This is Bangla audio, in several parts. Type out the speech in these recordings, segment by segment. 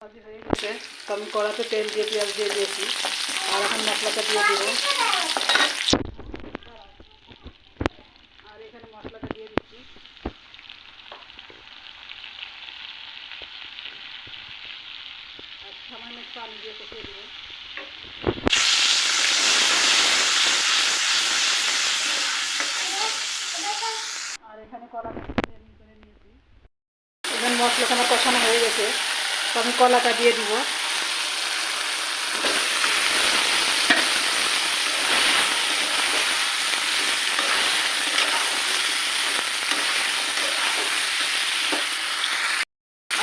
ভাজি হয়ে গেছে, তো আমি কড়াতে তেল দিয়ে পেঁয়াজ দিয়ে দিয়েছি। আর এখন মশলাটা দিয়ে দেবো। আর এখানে মশলাটা দিয়ে দিচ্ছি। আর সামান্য একটু পানি দিয়ে কষিয়ে দেবো। আর এখানে কলাটা করে নিয়েছি। এখানে মশলাখানা কষানো হয়ে গেছে, তো আমি কলাটা দিয়ে দিব।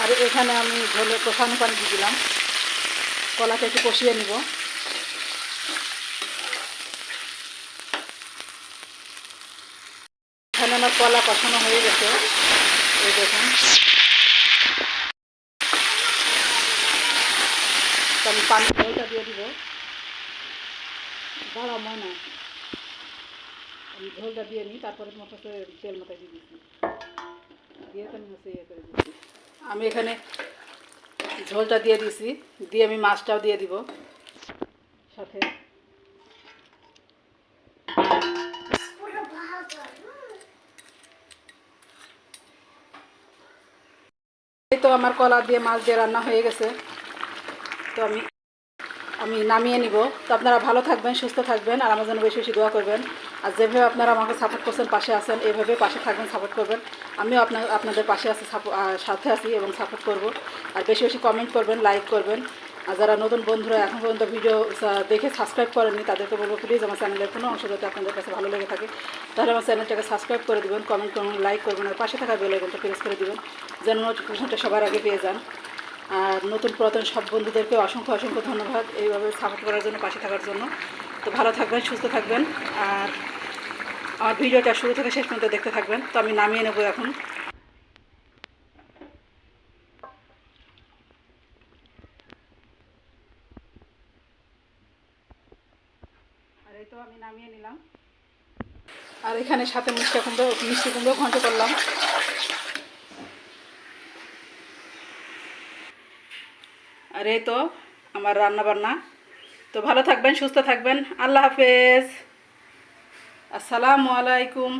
আর এখানে আমি ঝোলে কষানো পানি দিয়ে দিলাম। কলাটা একটু কষিয়ে নিব। এখানে আমার কলা কষানো হয়ে গেছে, এই দেখুন। তো আমি পানি ঝোলটা দিয়ে দিব। দাঁড়াও ময়না, আমি ঝোলটা দিয়ে নিই, তারপরে মতো তেল মাথায় দিয়ে দিচ্ছি, দিয়ে তো আমি হচ্ছে ইয়ে করে দিচ্ছি। আমি এখানে ঝোলটা দিয়ে দিছি, দিয়ে আমি মাছটাও দিয়ে দিব সাথে। এই তো আমার কলা দিয়ে মাছ দিয়ে রান্না হয়ে গেছে, তো আমি আমি নামিয়ে নিব। তো আপনারা ভালো থাকবেন, সুস্থ থাকবেন, আর আমার জন্য বেশি বেশি দোয়া করবেন। আর যেভাবে আপনারা আমাকে সাপোর্ট করছেন, পাশে আছেন, এইভাবে পাশে থাকবেন, সাপোর্ট করবেন। আমিও আপনাদের পাশে আছি, সাথে আছি এবং সাপোর্ট করব। আর বেশি বেশি কমেন্ট করবেন, লাইক করবেন। আর যারা নতুন বন্ধুরা এখন পর্যন্ত ভিডিও দেখে সাবস্ক্রাইব করেননি, তাদেরকে বলবো প্লিজ আমার চ্যানেলের কোনো অংশ যাতে আপনাদের কাছে ভালো লেগে থাকে, তাহলে আমার চ্যানেলটাকে সাবস্ক্রাইব করে দেবেন, কমেন্ট করবেন, লাইক করবেন, আর পাশে থাকা বেল আইকনটা প্রেস করে দেবেন, যেন নোটিফিকেশনটা সবার আগে পেয়ে যান। আর নতুন পুরাতন সব বন্ধুদেরকে অসংখ্য অসংখ্য ধন্যবাদ এইভাবে সাপোর্ট করার জন্য, পাশে থাকার জন্য। তো ভালো থাকবেন, সুস্থ থাকবেন, আর আমার ভিডিওটা শুরু থেকে শেষ পর্যন্ত দেখতে থাকবেন। তো আমি নামিয়ে নেব এখন। আর এই তো আমি নামিয়ে নিলাম। আর এখানে সাথে মিষ্টি কুমড়ো ঘন্ট করলাম। আর এই তো আমার রান্না বান্না। তো ভালো থাকবেন, সুস্থ থাকবেন। আল্লাহ হাফেজ, আসসালামু আলাইকুম।